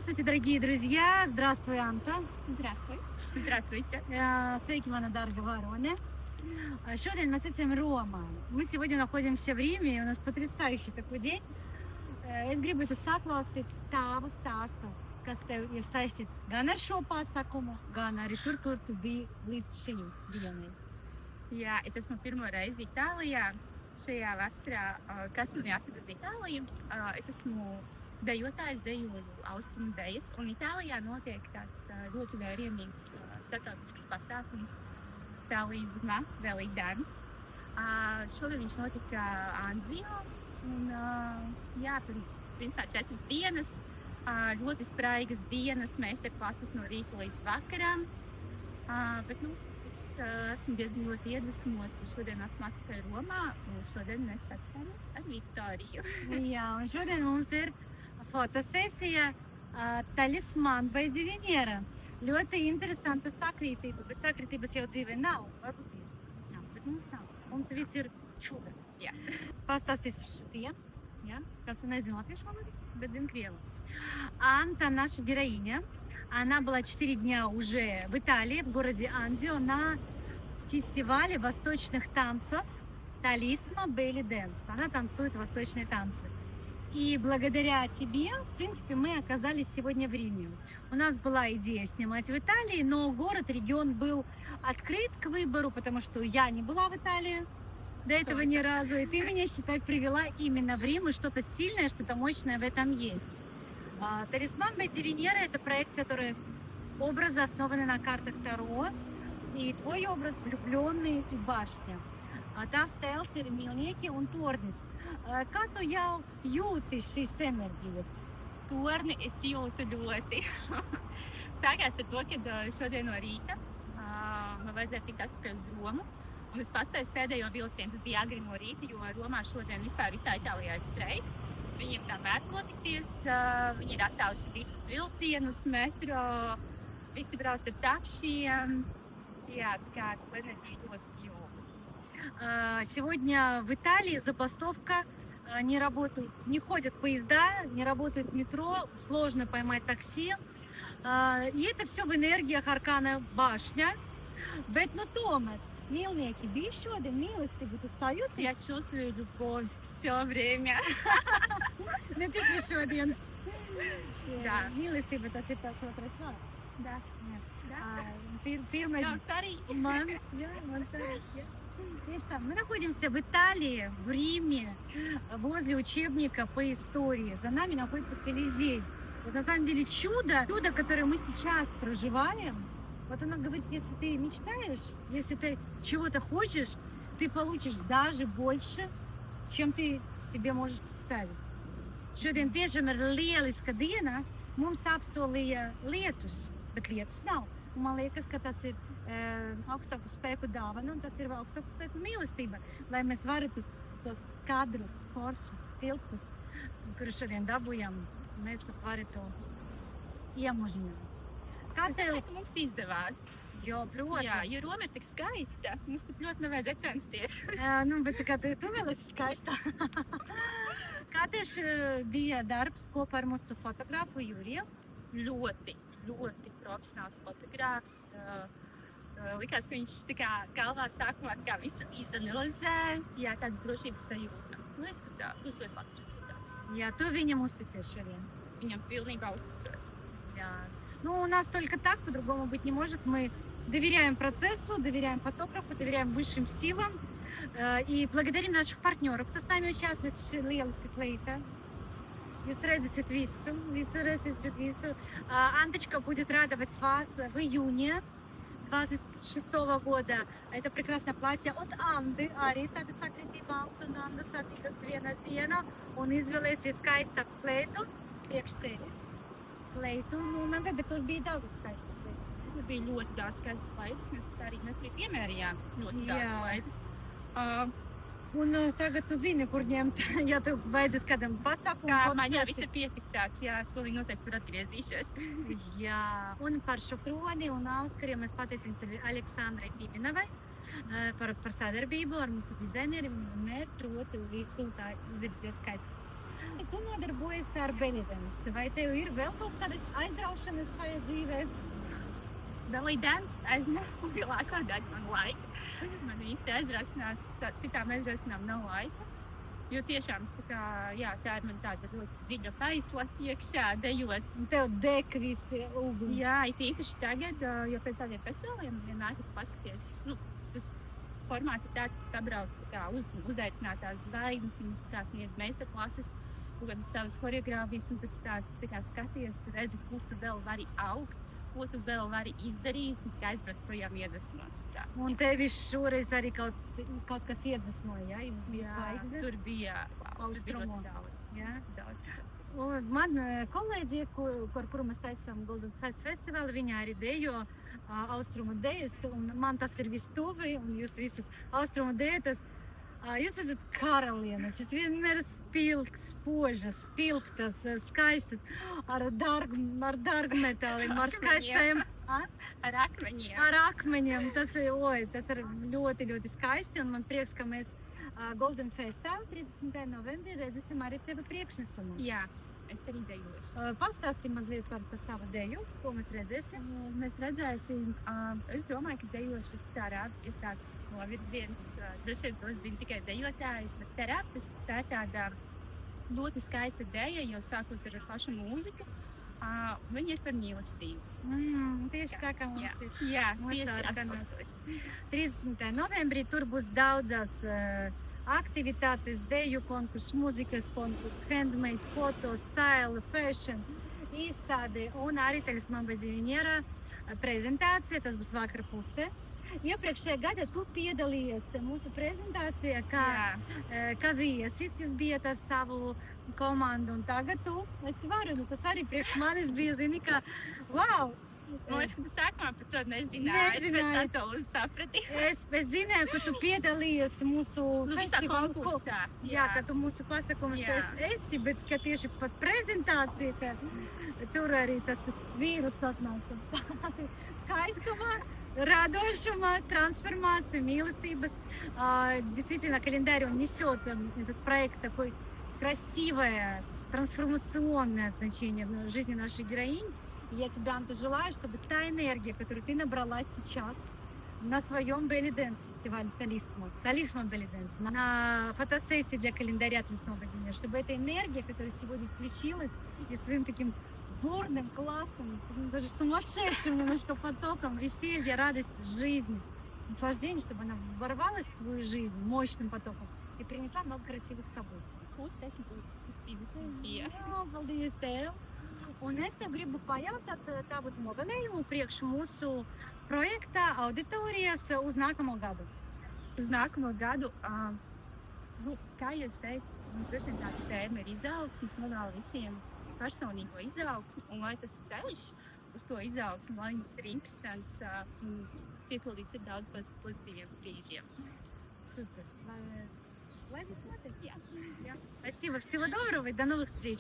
Здравствуйте, дорогие друзья! Здравствуй, Анта! Здравствуй. Здравствуйте. Sveiki, mana dārga Varone! Šodien mēs esam Romā. Мы сегодня находимся в Риме, и у нас потрясающий такой день. Es gribu tu saklausīt tavu stāstu, kas tev ir saistīts gan ar šo pasākumu, gan arī tur, kur tu biji līdz šim dienai. Jā, es esmu pirmo reizi Itālijā. Šajā vasarā, kas mani atveda uz Itāliju, es esmu dejotājs, dejoju austrumu dejas, un Itālijā notiek tāds ļoti vērienīgs starptautisks pasākums Itālijas Belly Dance. Šodien viņš notika Anzio, un jā, tur principā 4 dienas, ļoti spraigas dienas, meistarklases no rīta līdz vakaram, bet esmu diezgan ļoti iedvesmota. Šodien esmu atpakaļ Romā, un šodien mēs atceramies ar Viktoriju. Jā, un šodien mums ir fotosesija Talisman vai Diviniera. Ļoti interesanta sakritība, bet sakritības jau dzīvē nav. Varbūt ir. Jā, bet mums nav. Mums viss ir čuda. Jā. Pastāstīšu tiem, kas nezinu latviešu valoду, bet zinu krievu. Анта, наша героиня, она была 4 дня уже в Италии, в городе Анзио, на фестивале восточных танцев Талисма Belly Dance. Она танцует восточные танцы. И благодаря тебе, в принципе, мы оказались сегодня в Риме. У нас была идея снимать в Италии, но город, регион был открыт к выбору, потому что я не была в Италии до этого ни разу. И ты меня, считай, привела именно в Рим, и что-то сильное, что-то мощное в этом есть. Талисман by Diviniera — это проект, который образы основаны на картах Таро, и твой образ влюбленный и башня. Tavs tēls ir Milnieki un tornis. Kā tu jau jūti šīs enerģijas? Torni es jūtu ļoti. Sākās ar to, ka šodien no rīta man vajadzēja tikt atpakaļ uz Romu, un es paspēju pēdējo vilcienu. Tas bija agri no rīta, jo Romā šodien vispār visā Itālijā ir streiks. Viņiem tā mēdz notikties, viņi ir atcēluši visus vilcienus, metro, visi brauc ar takšiem. Jā, tā kā enerģija ļoti jūtu. Сегодня в Италии забастовка, не работают, не ходят поезда, не работает метро, сложно поймать такси. И это все в энергиях аркана башня. Bet nu tomēr, Milnieki, bija šodien mīlestība, tu sajūti? Я чувствую любовь все время. Ne tikai šodien. Jā. Mīlestība, tas ir tās otrais vārds. Да. Pirmais Mums arī. mans arī. Видишь, там, мы находимся в Италии, в Риме, возле учебника по истории. За нами находится Колизей. Вот на самом деле чудо, которое мы сейчас проживаем. Вот она говорит, если ты мечтаешь, если ты чего-то хочешь, ты получишь даже больше, чем ты себе можешь представить. Šodien tiešām ir lieliska diena. Mums apsolīja lietus, bet lietus nav. Un man liekas, ka tas ir augstāku spēku dāvana, un tas ir augstāku spēku mīlestība, lai mēs varētu tos kadrus, foršus, tiltus, kurus šodien dabūjam, mēs tas varētu iemužināt. Kā tev? Mums izdevās. Jo, protams. Jā, jo Roma ir tik skaista, mums pat ļoti nevajadzēja censties. Nu, bet kā tu vēl esi skaista. Kā tieši bija darbs kopā ar mūsu fotografu Juriju? Ļoti profesionāls fotogrāfs. Likās, ka viņš tā kā galvā sākumā tā kā visu izanalizē. Jā, tāda drošības sajūta. Liekas, ka tā būs ļoti labs rezultāts. Jā, tu viņam uzticies šodien. Es viņam pilnībā uzticos. Jā. Ну, у нас только так, по-другому быть не может. Мы доверяем процессу, доверяем фотографу, доверяем высшим силам и благодарим наших партнеров, кто с нами участвует в Lieliska Kleita. Jūs redzēsiet visu. Анточка будет радовать вас в июне 26 года. Это прекрасное платье от Анды. Arī tāda sakritība, un Anda satikas viena diena un izvēlēs viskaistu kleitu priekš tevis. Kleitu, bet tur bija daudz skaistas kleitas. Tur bija ļoti daudz skaistas kleitas, mēs arī piemērījām ļoti daudz kleitas. Un tagad tu zini, kur ņemt, ja tev vajadzēs kādam pasākumam. Man jau viss ir piefiksēts, jā, es pilnīgi noteikti tur atgriezīšos. Jā, un par šo kroni un auskariem mēs pateicamies Aleksandrai Pipinovai par sadarbību ar mūsu dizaineriem. Vienmēr proti visu tā izdarīt ļoti skaisti. tu nodarbojies ar belidens. Vai tev ir vēl kaut kādas aizraušanas šajā dzīvē? Belīdens aizņem lielāko daļu man laika. Man īsti aizraušanās, citām aizraušanām nav laika. Jo tiešām tā ir man tāda ļoti dziļa kaisla iekšā dejot. Un tev deg visi uguns. Jā, it īpaši tagad, jo pēc tādiem festivāliem vienmēr, kad paskaties, tas formāts ir tāds, ka sabrauc uzaicinātās zvaigznes, viņas tā sniedz meistarklases, kaut kādas savas choreogrāfijas, un tad skaties, tu redzi, ko tu vēl vari augt, ko tu vēl vari izdarīt, un tikai aizbrauc projām iedvesmās. Un tevi šoreiz arī kaut kas iedvesmoja, ja? Jums bija zvaigznes? Tur bija Austrumu. Jā? daudz. Un man kolēģi, ar kuru mēs taisām Golden Fest festivālu, viņa arī dejo austrumu dejas, un man tas ir vistuvi, un jūs visas austrumu dejas, jūs esat karalienes, jūs vienmēr spilgts, spožas, spilgtas, skaistas, ar dārgu metāliem, ar skaistiem. Ar akmeņiem. Ar akmeņiem. Tas ir ļoti, ļoti skaisti, un man prieks, ka mēs Golden Festā 30. novembrī redzēsim arī tevi priekšnesumu. Jā, es arī dejošu. Pastāsti mazliet par savu deju, ko mēs redzēsim. Mēs redzēsim, es domāju, ka dejošu ir tāds novirziens, droši vien to zina tikai dejotāji, bet terapis tā ir tāda ļoti skaista deja, jau sākot ar pašu mūziku. Viņa ir par mīlestību. Tieši tā kā mums ir. Jā, Mums tieši arī atbilstoši. 30. novembrī tur būs daudzas aktivitātes, deju konkurss, mūzikas konkurss, handmade, foto, style, fashion, izstāde un arī tagad nobedziņiera prezentācija, tas būs vakar pusē. Iepriekšējā gada tu piedalījies mūsu prezentācijā kā viesis, jūs bijat ar savu komandu, un tagad tu esi varu, tas arī priekš manis bija, zini, ka wow! Man liekas, ka tu sākumā par to nezināji, pēc tā to saprati. Es zināju, ka tu piedalījies mūsu Visā konkursā. Jā, ka tu mūsu pasākumus esi, bet ka tieši pat prezentācija, ka tur arī tas vīrus atnāca. Skaistuma, радушuma, трансформация, милостивость. Действительно, календарь, он несет этот проект такой красивое, трансформационное значение в жизни нашей героинь. И я тебе, Анта, желаю, чтобы та энергия, которую ты набрала сейчас на своем Belly Dance фестивале Талисман Belly Dance, на фотосессии для календаря Талисман Belly Dance, чтобы эта энергия, которая сегодня включилась, и с твоим таким бурным, классным, даже сумасшедшим немножко потоком веселья, радости, жизни, наслаждения, чтобы она ворвалась в твою жизнь мощным потоком и принесла много красивых событий. Paldies tev! Un es tev gribu pajautāt tavu novēlējumu priekš mūsu projekta auditorijas uz nākamo gadu. Uz nākamo gadu, kā jūs teicat, mums droši vien tāda tēma ir izaugsmes, novēlu visiem personīgo izaugsmu, un lai tas ceļš uz to izaugsmu, lai mums ir interesants un piepildīts ir daudz pozitīviem brīžiem. Супер! Lai viss notiek! Jā. Спасибо, всего доброго и до новых встреч!